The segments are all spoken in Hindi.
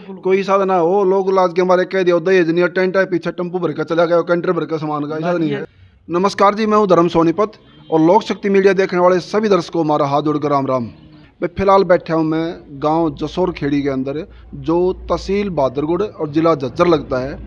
कोई साधन ना हो, लोग लाज के हमारे कह दिया दहेज नहीं, टेंट है पीछे टेम्पू भर कर चला गया, कंटर भर कर सामान का, ऐसा नहीं है। नमस्कार जी, मैं हूँ धर्म सोनीपत और लोक शक्ति मीडिया देखने वाले सभी दर्शकों को हमारा हाथ जोड़कर राम राम। मैं फिलहाल बैठा हूँ मैं गांव जसोर खेड़ी के अंदर, जो तहसील बहादुरगढ़ और ज़िला झज्जर लगता है।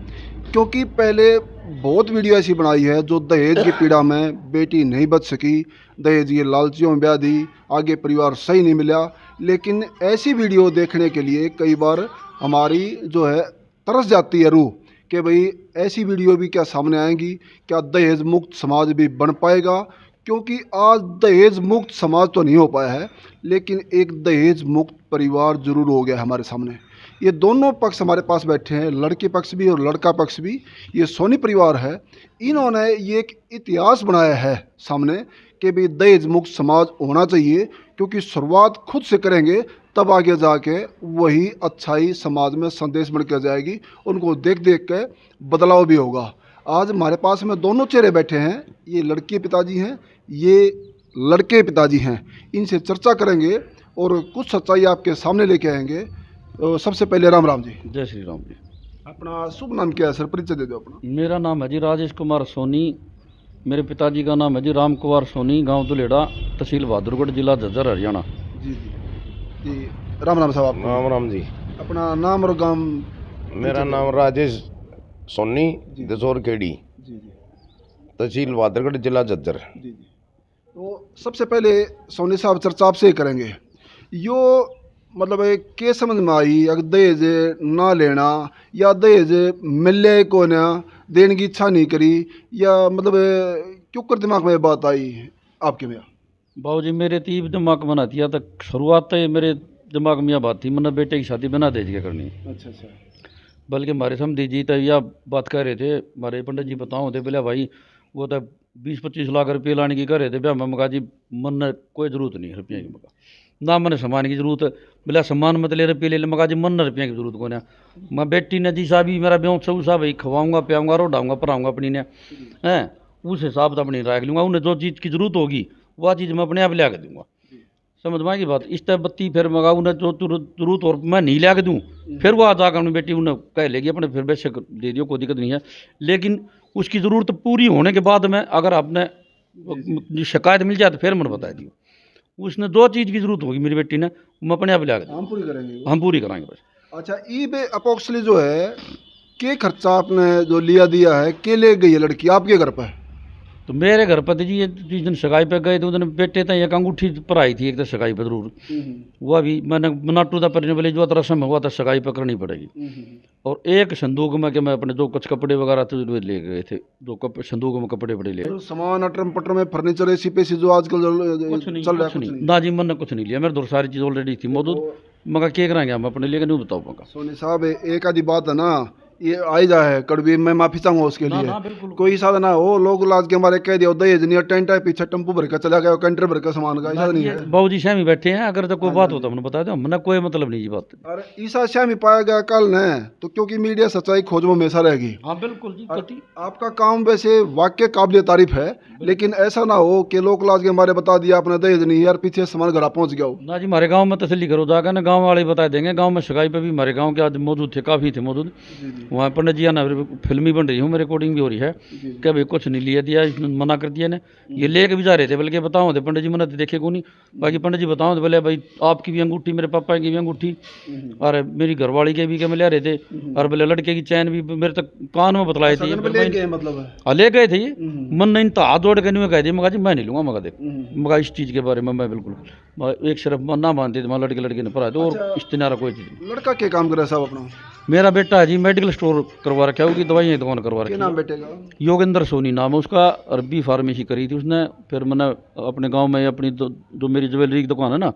क्योंकि पहले बहुत वीडियो ऐसी बनाई है जो दहेज की पीड़ा में बेटी नहीं बच सकी, दहेज ये लालचियों में ब्याह दी, आगे परिवार सही नहीं मिला। लेकिन ऐसी वीडियो देखने के लिए कई बार हमारी जो है तरस जाती है रूह कि भाई ऐसी वीडियो भी क्या सामने आएंगी, क्या दहेज मुक्त समाज भी बन पाएगा। क्योंकि आज दहेज मुक्त समाज तो नहीं हो पाया है, लेकिन एक दहेज मुक्त परिवार जरूर हो गया है हमारे सामने। ये दोनों पक्ष हमारे पास बैठे हैं, लड़के पक्ष भी और लड़का पक्ष भी। ये सोनी परिवार है, इन्होंने ये एक इतिहास बनाया है सामने कि भाई दहेज मुक्त समाज होना चाहिए। क्योंकि शुरुआत खुद से करेंगे तब आगे जाके वही अच्छाई समाज में संदेश बन कर जाएगी, उनको देख देख के बदलाव भी होगा। आज हमारे पास में दोनों चेहरे बैठे हैं, ये लड़के पिताजी हैं, ये लड़के पिताजी हैं। इनसे चर्चा करेंगे और कुछ सच्चाई आपके सामने लेके आएंगे। तो सबसे पहले राम राम जी। जय श्री राम जी। अपना शुभ नाम क्या है सर, परिचय दे दो अपना। मेरा नाम है जी राजेश कुमार सोनी। मेरे पिताजी का नाम है जी राम कुमार सोनी, गांव दुलेड़ा, तहसील बहादुरगढ़, जिला झज्जर, हरियाणा। जी जी जी, राम राम साहब। आपका राम राम जी। अपना नाम और गांव। मेरा नाम राजेश सोनी, जसोर खेड़ी, जी जी तहसील बहादुरगढ़, जिला झज्जर। जी जी। तो सबसे पहले सोनी साहब चर्चा आपसे ही करेंगे। यो मतलब के समझ में आई, अगर दहेज ना लेना या दहेज मिले को ना देने की इच्छा नहीं करी, या मतलब क्यों कर दिमाग में ये बात आई आपके में? बाबू जी मेरे तीब दिमाग में दिया तक शुरुआत तो मेरे दिमाग में यह बात थी, मैंने बेटे की शादी बिना दहेज के करनी। अच्छा अच्छा। बल्कि हमारे समझी जी तो यह बात कह रहे थे, हमारे पंडित जी बताओ थे, बोले भाई वो तो 20-25 लाख रुपये लाने की कह रहे थे। मैं मगा जी मन कोई ज़रूरत नहीं है रुपये की, मगा ना मैंने सामान की ज़रूरत है। बोला सामान मत ले रुपये ले ले, मगा जी मन रुपये की ज़रूरत को ना। मैं बेटी ने जी साहब ही मेरा ब्यों सब साहब भाई खवाऊँगा पियाऊँगा रोडाऊँगा पढ़ाऊँगा अपनी ने हैं, उस हिसाब से अपनी रख लूँगा। उन्हें जो चीज़ की ज़रूरत होगी वह चीज़ मैं अपने आप लिया के दूँगा। समझ में की बात? इस तरह बत्ती फिर मगा उन्हें जो जरूरत और मैं नहीं लिया के दूँ, फिर वो आ जाकर अपनी बेटी उन्हें कह लेगी अपने, फिर बेशक दे दियो, कोई दिक्कत नहीं है। लेकिन उसकी ज़रूरत पूरी होने के बाद में अगर आपने शिकायत मिल जाए तो फिर मैंने बता दियो। उसने जो चीज़ की ज़रूरत होगी मेरी बेटी ने, मैं अपने आप लिया के हम पूरी करेंगे। हम पूरी कराएंगे बस। अच्छा, ई बे अपोक्सली जो है के खर्चा आपने जो लिया दिया है, के ले गई है लड़की आपके घर पर? तो मेरे घर पर जी ये जिस दिन सगाई पे गए तो उस दिन बेटे तो एक अंगूठी पर आई थी, एक तो सगाई पर जरूर वो अभी मैंने नाटू था पर बोले जो रस्म हुआ था सगाई पर करनी पड़ेगी। और एक संदूक में कि मैं अपने जो कुछ कपड़े वगैरह थे ले गए थे, जो संदूक में कपड़े बड़े ले। तो सामान अटरम पटर में फर्नीचर ऐसी पैसी जो आजकल चल रहा है? ना जी मैंने कुछ नहीं लिया, मेरे दो सारी चीज़ ऑलरेडी थी मौजूद। मगर क्या कराएंगे हम अपने लिए, नहीं बताओ मगर। सोनी साहब एक आधी बात है ना, ये आई जा है कड़वी, मैं माफी चाहूंगा उसके लिए। कोई साधन ना हो, लोग लाज के हमारे कह दिया दहेज नहीं, टेंट है पीछे टेम्पू भर कर चला गया, कंटर भर कर सामान का, ऐसा नहीं है। बाबू जी शामी बैठे हैं, अगर तो कोई बात होता मैंने बता दो, मैंने कोई मतलब नहीं जी बात। और ईसा शामी पाया गया कल ने तो, क्योंकि मीडिया सच्चाई खोज में हमेशा रहेगी। हाँ बिल्कुल जी। आपका काम वैसे वाक्य काबिल तारीफ है, लेकिन ऐसा ना हो कि लोग लाज के हमारे बता दिया आपने दहेज नहीं, यार पीछे सामान घर पहुंच गया हो। ना जी हमारे गांव में तसल्ली करो जाकर ना, गांव वाले बता देंगे। गांव में सगाई पे भी हमारे गांव के आज मौजूद थे, काफ़ी थे मौजूद। वहाँ पंडित जी आना फिल्मी बन रही हूँ, मेरी रिकॉर्डिंग भी हो रही है कि भाई कुछ नहीं लिया दिया, मना कर दिया ने। ये लेके भी जा रहे थे, बल्कि बताओ थे पंडित जी मैंने देखे को नहीं, बाकी पंडित जी बताओ तो बोले भाई आपकी भी अंगूठी, मेरे पापा की भी अंगूठी और मेरी घरवाली के भी के मैं ले रहे थे, और बोले लड़के की चैन भी मेरे तक कान में बतलाए थे। मतलब ले गए थे ये, मन नहीं तो हाथ जोड़ के नहीं कह दिया, मगा जी मैं नहीं लूँगा। मगा देख मगा इस चीज़ के बारे में मैं बिल्कुल एक सिर्फ ना मानती थी, लड़के ने पढ़ा दो और इस्तेनारा कोई चीज़। लड़का क्या काम करे साहब अपना? मेरा बेटा है जी मेडिकल स्टोर करवा रखा है, उसकी दवाइयाँ दुकान करवा रखी है। नाम बेटे का? योगेंद्र सोनी नाम है उसका, अरबी फार्मेसी करी थी उसने। फिर मैंने अपने गांव में अपनी जो मेरी ज्वेलरी की दुकान है ना,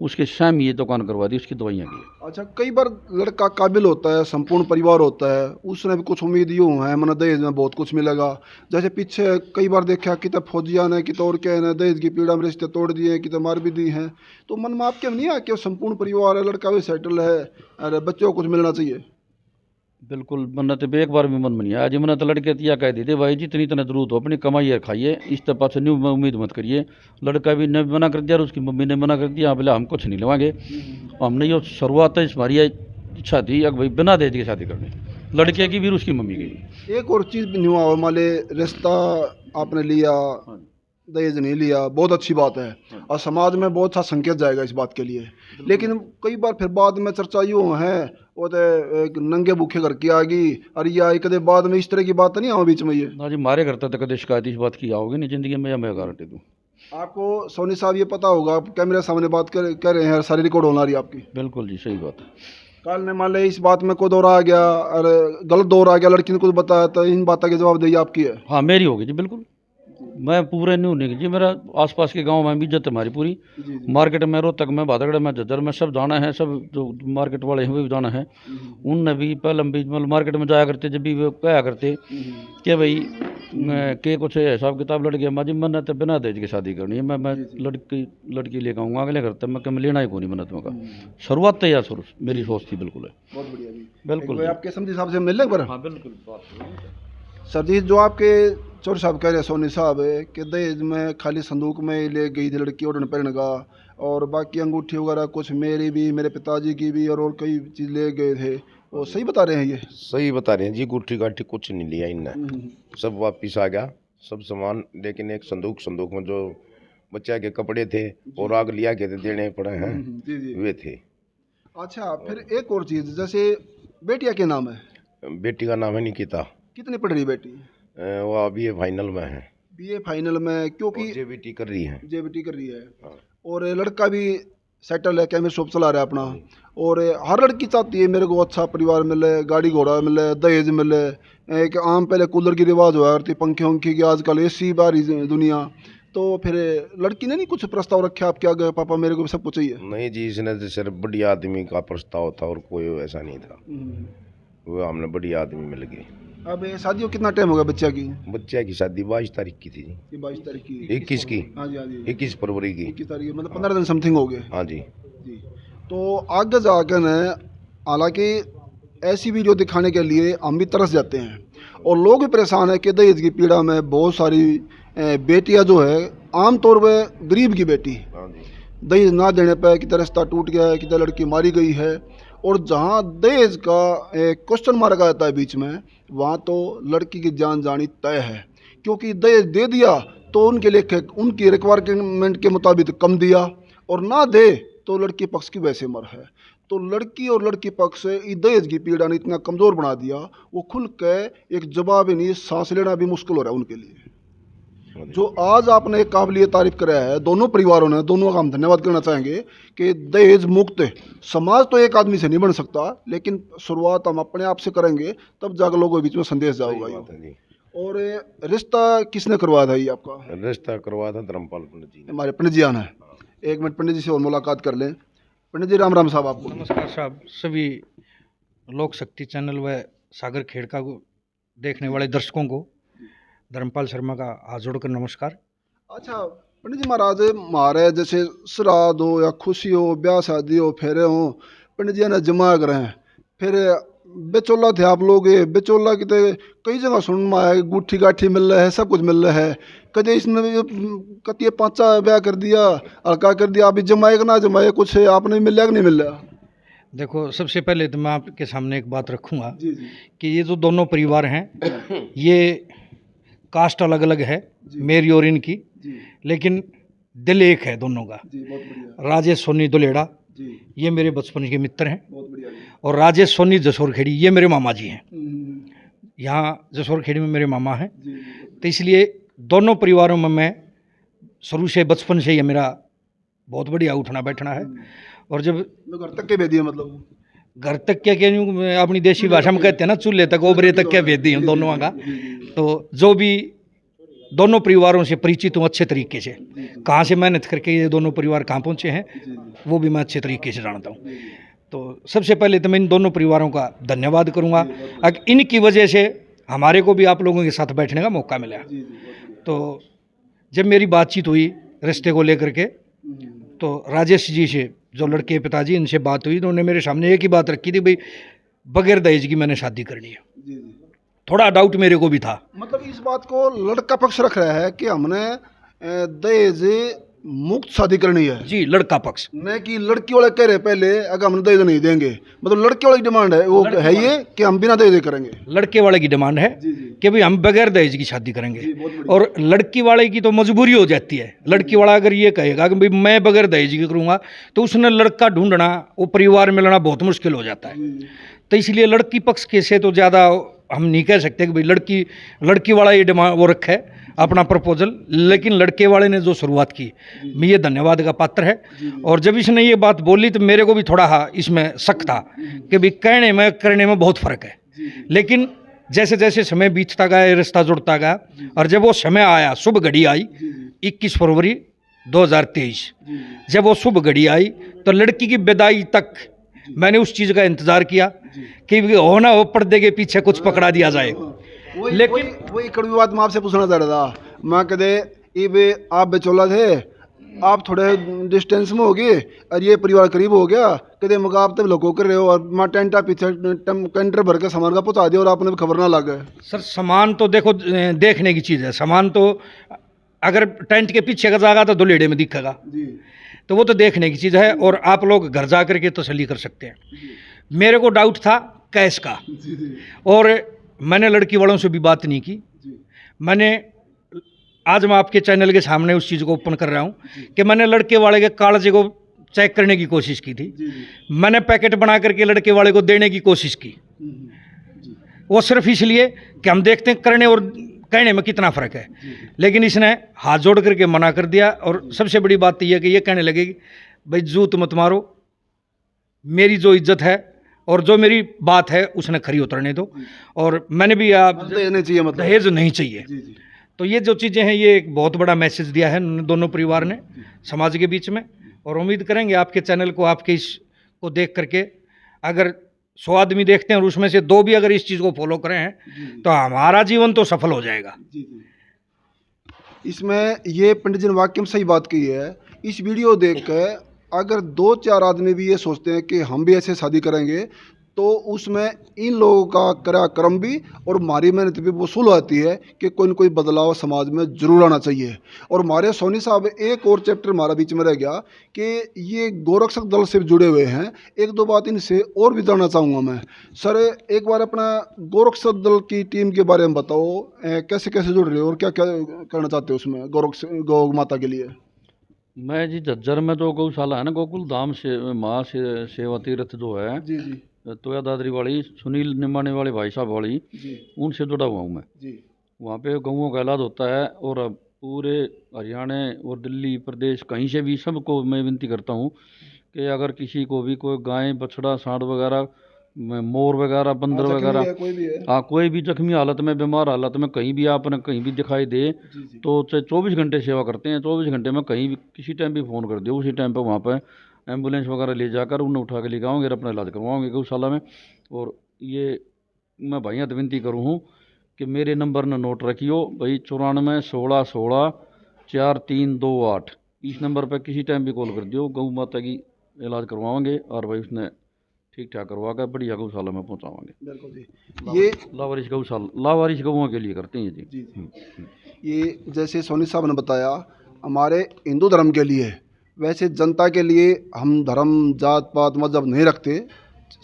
उसके शाम ये दुकान करवा दी, उसकी दवाइयाँ की। अच्छा, कई बार लड़का काबिल होता है, संपूर्ण परिवार होता है, उसने भी कुछ उम्मीद यूँ है मैंने दहेज में बहुत कुछ मिलेगा। जैसे पीछे कई बार देखा कि तो फौजिया ने कि और क्या है दहेज की पीड़ा में रिश्ते तोड़ दिए, कि तो मार भी दी हैं। तो मन में आपके नहीं आया कि संपूर्ण परिवार है, लड़का भी सेटल है, अरे बच्चों को कुछ मिलना चाहिए? बिल्कुल मन्नत तो एक बार भी मन में नहीं आया जी। मैंने तो लड़के तिया कह दी थी भाई जितनी इतना जरूरत हो अपनी कमाइए खाइए, इस तरह से न्यू उम्मीद मत करिए। लड़का भी ने मना कर दिया और उसकी मम्मी ने मना कर दिया, बोले हम कुछ नहीं लवाएंगे। हमने ये शुरुआत है हमारी इच्छा थी कि भाई बिना दहेज की शादी करनी, लड़के की भी और उसकी मम्मी की भी। एक और चीज़ भी नहीं हुआ, मान ले रिश्ता आपने लिया, दहेज नहीं लिया, बहुत अच्छी बात है और समाज में बहुत सा संकेत जाएगा इस बात के लिए। लेकिन कई बार फिर बाद में चर्चा यूँ है वो तो एक नंगे भूखे घर की आ गई, अरे या कदे बाद में इस तरह की बात नहीं आओ बीच में ये। ना जी, मारे करता तो कभी शिकायत इस बात की आओगे नहीं जिंदगी में, या मैं गारंटी दूँ। आपको सोनी साहब ये पता होगा, आप कैमरे सामने बात कर रहे हैं, सारी रिकॉर्ड होना रही आपकी। बिल्कुल जी, सही बात है। कल ने मान ले इस बात में कोई दौर आ गया और गलत दौर आ गया, लड़की ने कुछ बताया तो इन बातों के जवाब देगी आपकी है। हाँ, मेरी होगी जी, बिल्कुल। मैं पूरे नहीं होने की जी, मेरा आसपास के गांव में भी इज्जत है हमारी पूरी। मार्केट में, रोहतक में, भादगढ़ में, झज्जर में सब जाना है, सब जो मार्केट वाले हैं वो भी जाना है। उनने भी पहले भी मतलब मार्केट में जाया करते, जब भी वो कहा करते कि भाई के कुछ हिसाब किताब लड़ गया माजी, मैंने तो बिना दहेज की शादी करनी है, मैं लड़की लेकर आऊँगा अगले घर तक, मैं लेना ही को नहीं मन्नत में का। शुरुआत तो यार शुरू मेरी सोच थी, बिल्कुल है। बहुत बढ़िया जी, बिल्कुल। आपके समझी साहब से मिल लें पर। हाँ बिल्कुल बात। सर जी, जो आपके चोर साहब कह रहे हैं सोनी साहब है कि दहेज में खाली संदूक में ले गई थी लड़की ओढ़न पहन का, और बाकी अंगूठी वगैरह कुछ मेरी भी, मेरे पिताजी की भी, और कई चीज़ ले गए थे, वो सही बता रहे हैं ये? सही बता रहे हैं जी, गुट्ठी गाठी कुछ नहीं लिया इनने, सब वापिस आ गया सब सामान। लेकिन एक संदूक में जो बच्चा के कपड़े थे और आग लिया के देने पड़े हैं, जी जी। वे थे। अच्छा, फिर एक और चीज़, जैसे बेटिया के नाम है? बेटी का नाम है निकिता। कितनी पढ़ रही बेटी? वो अभी ये फाइनल में है। बीए फाइनल में, क्योंकि जेबीटी कर रही है। जेबीटी कर रही है। हाँ। और लड़का भी सेटल है, कैमरे शॉप चला रहा है अपना। और हर लड़की चाहती है मेरे को अच्छा परिवार मिले, गाड़ी घोड़ा मिले, दहेज मिले। एक आम पहले कूलर की रिवाज हुआ करती, पंखे वंखे की, आजकल एसी बारी दुनिया। तो फिर लड़की ने नहीं कुछ प्रस्ताव रखे आपके आगे, पापा मेरे को भी सब कुछ चाहिए? नहीं जी, इसने तो सिर्फ बड़ी आदमी का प्रस्ताव था और कोई ऐसा नहीं था। वो हमने बड़ी आदमी मिल गई। अब ये शादी को कितना टाइम हो गया बच्चा की? बच्चा की शादी 22 तारीख की थी जी। ये 22 तारीख की? 21 की। हाँ जी, हाँ जी, 21 फरवरी की। 21 तारीख, मतलब 15 दिन समथिंग हो गए। हाँ जी। जी। तो आगे जाकर न, हालांकि ऐसी वीडियो दिखाने के लिए हम भी तरस जाते हैं और लोग भी परेशान है कि दहेज की पीड़ा में बहुत सारी बेटियां जो है, आमतौर पर गरीब की बेटी, हाँ जी। दहेज ना देने पर कितना रिश्ता टूट गया है, कितना लड़की मारी गई है। और जहाँ दहेज का क्वेश्चन मार्क आता है बीच में, वहाँ तो लड़की की जान जानी तय है, क्योंकि दहेज दे दिया तो उनके लिए उनकी रिक्वायरमेंट के मुताबिक कम दिया, और ना दे तो लड़की पक्ष की वैसे मर है। तो लड़की और लड़की पक्ष से दहेज की पीड़ा ने इतना कमज़ोर बना दिया, वो खुल के एक जवाब ही नहीं, सांस लेना भी मुश्किल हो रहा है उनके लिए। जो आज आपने एक काबिलियत तारीफ कराया है दोनों परिवारों ने, दोनों का हम धन्यवाद करना चाहेंगे कि दहेज मुक्त समाज तो एक आदमी से नहीं बन सकता, लेकिन शुरुआत हम अपने आप से करेंगे, तब जाकर लोगों के बीच में संदेश जाऊंगा ये। और रिश्ता किसने करवाया था ये आपका? रिश्ता करवाया था धर्मपाल पंडित जी ने। हमारे पंडित जी आना है, एक मिनट पंडित जी से और मुलाकात कर लें। पंडित जी राम राम साहब आपको। नमस्कार साहब, सभी लोक शक्ति चैनल व सागर खेड़का को देखने वाले दर्शकों को धर्मपाल शर्मा का हाथ जोड़कर नमस्कार। अच्छा पंडित जी महाराज, हमारे जैसे श्राद्ध हो या खुशी हो, ब्याह शादी हो, फेरे हो, पंडित जी ने जमा करें, फिर बेचोला थे आप लोग, बेचोला की तो कई जगह सुन में आया, गुट्ठी गाठी मिल रहा है, सब कुछ मिल रहा है, कदे इसने कतिये 5 ब्याह कर दिया, हल्का कर दिया, अभी जमाए कि ना जमाए, कुछ आपने मिल रहा कि नहीं मिल रहा? देखो, सबसे पहले तो मैं आपके सामने एक बात रखूँगा जी जी। कि ये जो दोनों परिवार हैं, ये कास्ट अलग अलग है मेरी और इनकी, लेकिन दिल एक है दोनों का। जी, बहुत बढ़िया राजेश सोनी दुलेड़ा जी, ये मेरे बचपन के मित्र हैं, बहुत बढ़िया जी। और राजेश सोनी जसोर खेड़ी ये मेरे मामा जी हैं। यहाँ जसोर खेड़ी में मेरे मामा हैं, जी तो इसलिए दोनों परिवारों में मैं शुरू से, बचपन से ही मेरा बहुत बढ़िया उठना बैठना है। और जब लोग घर तक के भेदिए, मतलब घर तक क्या कहूँ, अपनी देसी भाषा में कहते हैं ना, चूल्हे तक ओबरे तक क्या भेद दी हम दोनों का। तो जो भी दोनों परिवारों से परिचित हूँ अच्छे तरीके से, कहाँ से मेहनत करके ये दोनों परिवार कहाँ पहुँचे हैं वो भी मैं अच्छे तरीके से जानता हूँ। तो सबसे पहले तो मैं इन दोनों परिवारों का धन्यवाद करूँगा, अगर इनकी वजह से हमारे को भी आप लोगों के साथ बैठने का मौका मिला। तो जब मेरी बातचीत हुई रिश्ते को लेकर के, तो राजेश जी से, जो लड़के के पिताजी, इनसे बात हुई, तो उन्होंने मेरे सामने एक ही बात रखी थी, भाई बगैर दहेज की मैंने शादी करनी है। जी जी। थोड़ा डाउट मेरे को भी था। मतलब इस बात को लड़का पक्ष रख रहा है कि हमने दहेज मुक्त शादी करनी है जी, लड़का पक्ष। नहीं कि लड़की वाले कह रहे पहले अगर हम दहेज नहीं देंगे, मतलब लड़के वाले की डिमांड है वो है ये कि हम बिना दहेज करेंगे। लड़के वाले की डिमांड है जी। कि भाई हम बगैर दहेज की शादी करेंगे, बहुत बढ़िया। और लड़की वाले की तो मजबूरी हो जाती है। लड़की वाला अगर ये कहेगा कि भाई मैं बगैर दहेज की करूंगा, तो उसने लड़का ढूंढना, वो परिवार मिलना बहुत मुश्किल हो जाता है। तो इसलिए लड़की पक्ष के से तो ज़्यादा हम नहीं कह सकते कि भाई लड़की वाला ये डिमांड वो रखा है अपना प्रपोजल, लेकिन लड़के वाले ने जो शुरुआत की, मैं ये धन्यवाद का पात्र है। और जब इसने ये बात बोली तो मेरे को भी थोड़ा इसमें शक था कि भाई कहने में करने में बहुत फ़र्क है। लेकिन जैसे जैसे समय बीतता गया, ये रिश्ता जुड़ता गया, और जब वो समय आया, शुभ घड़ी आई 21 फरवरी 2023, जब वो शुभ घड़ी आई तो लड़की की विदाई तक मैंने उस चीज़ का इंतज़ार किया कि हो ना हो पर्दे के पीछे कुछ पकड़ा दिया जाए। लेकिन वही कड़वी बात मैं आपसे पूछना चाह रहा था। मैं कहते ये आप बेचौला थे, आप थोड़े डिस्टेंस में हो गए और ये परिवार करीब हो गया, कहते मगा आप तब लोगों कर रहे हो और मैं टेंटा पीछे कंटर भर के सामान का पहुँचा दिया और आपने भी खबर ना लग गए। सर सामान तो देखो देखने की चीज़ है। सामान तो अगर टेंट के पीछे का जाएगा तो दुलेड़े में दिखेगा, तो वो तो देखने की चीज़ है, और आप लोग घर जा कर के तसल्ली कर सकते हैं। मेरे को डाउट था कैश का, और मैंने लड़की वालों से भी बात नहीं की। मैंने आज मैं आपके चैनल के सामने उस चीज़ को ओपन कर रहा हूँ कि मैंने लड़के वाले के कागज को चेक करने की कोशिश की थी। मैंने पैकेट बना करके लड़के वाले को देने की कोशिश की, वो सिर्फ इसलिए कि हम देखते हैं करने और कहने में कितना फ़र्क है। लेकिन इसने हाथ जोड़ करके मना कर दिया, और सबसे बड़ी बात यह है कि ये कहने लगे कि भाई जूत मत मारो, मेरी जो इज्जत है और जो मेरी बात है उसने खरी उतरने दो, और मैंने भी दहेज नहीं चाहिए। तो ये जो चीज़ें हैं, ये एक बहुत बड़ा मैसेज दिया है दोनों परिवार ने समाज के बीच में, और उम्मीद करेंगे आपके चैनल को, आपके इसको देख करके अगर 100 आदमी देखते हैं और उसमें से 2 भी अगर इस चीज़ को फॉलो करें हैं तो हमारा जीवन तो सफल हो जाएगा। इसमें ये पंडित जी ने वाकई में सही बात की है। इस वीडियो देख कर अगर 2-4 आदमी भी ये सोचते हैं कि हम भी ऐसे शादी करेंगे, तो उसमें इन लोगों का कराक्रम भी और हमारी मेहनत भी वसूल आती है कि कोई न कोई बदलाव समाज में जरूर आना चाहिए। और हमारे सोनी साहब एक और चैप्टर हमारा बीच में रह गया कि ये गोरक्षक दल से जुड़े हुए हैं। 1-2 बात इनसे और भी जानना चाहूँगा मैं। सर एक बार अपना गोरक्षक दल की टीम के बारे में बताओ, कैसे कैसे जुड़ रहे हो और क्या क्या करना चाहते हो उसमें गौ माता के लिए? मैं जी झज्जर में तो गौशाला है ना, गोकुल धाम से माँ से सेवा तीर्थ जो है, जी जी तो या दादरी वाली सुनील निमाने वाले भाई साहब वाली, उनसे जुड़ा हुआ हूँ मैं जी। वहाँ पे गऊओं का इलाज होता है, और अब पूरे हरियाणा और दिल्ली प्रदेश कहीं से भी सबको मैं विनती करता हूँ कि अगर किसी को भी कोई गाय बछड़ा सांड वगैरह मोर वगैरह बंदर वगैरह, हाँ कोई भी जख्मी हालत में बीमार हालत में कहीं भी आपने कहीं भी दिखाई दे, तो 24 घंटे सेवा करते हैं। 24 घंटे में कहीं भी किसी टाइम भी फ़ोन कर दो, उसी टाइम पर वहाँ पर एम्बुलेंस वगैरह ले जाकर उन्हें उठा के ले जाओगे और अपना इलाज करवाओगे गौशाला में। और ये मैं भाइयों से विनती करूँ हूँ कि मेरे नंबर न नोट रखियो भाई, 94 16 16 4328। इस नंबर पर किसी टाइम भी कॉल कर दियो, गौ माता की इलाज करवाओगे और भाई उसने ठीक ठाक करवा कर बढ़िया गौशाला में पहुँचावाएंगे। ये लावारिश गौशाला लावारिश गौओं के लिए करते हैं जी। ये जैसे सोनी साहब ने बताया हमारे हिंदू धर्म के लिए, वैसे जनता के लिए हम धर्म जात पात मजहब नहीं रखते,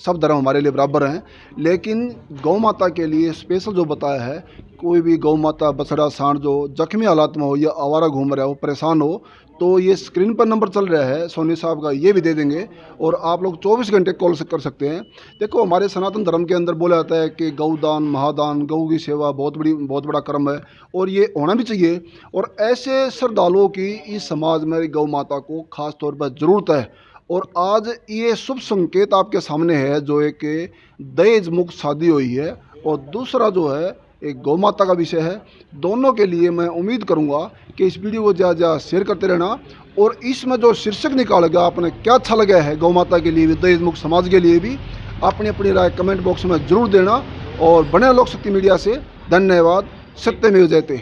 सब धर्म हमारे लिए बराबर हैं। लेकिन गौ माता के लिए स्पेशल जो बताया है, कोई भी गौ माता बछड़ा सांड जो जख्मी हालात में हो या आवारा घूम रहा हो, परेशान हो, तो ये स्क्रीन पर नंबर चल रहा है सोनी साहब का, ये भी दे देंगे और आप लोग 24 घंटे कॉल कर सकते हैं। देखो हमारे सनातन धर्म के अंदर बोला जाता है कि गौदान महादान, गौ की सेवा बहुत बड़ा कर्म है और ये होना भी चाहिए। और ऐसे श्रद्धालुओं की इस समाज में गौ माता को खास तौर पर ज़रूरत है। और आज ये शुभ संकेत आपके सामने है, जो एक दहेज मुक्त शादी हुई है और दूसरा जो है एक गौ माता का विषय है। दोनों के लिए मैं उम्मीद करूंगा कि इस वीडियो को ज़्यादा शेयर करते रहना, और इसमें जो शीर्षक निकालेगा आपने क्या अच्छा लगा है गौ माता के लिए भी, दहेज मुक्त समाज के लिए भी, अपनी राय कमेंट बॉक्स में ज़रूर देना। और बने लोक शक्ति मीडिया से धन्यवाद। सत्यमेव जयते।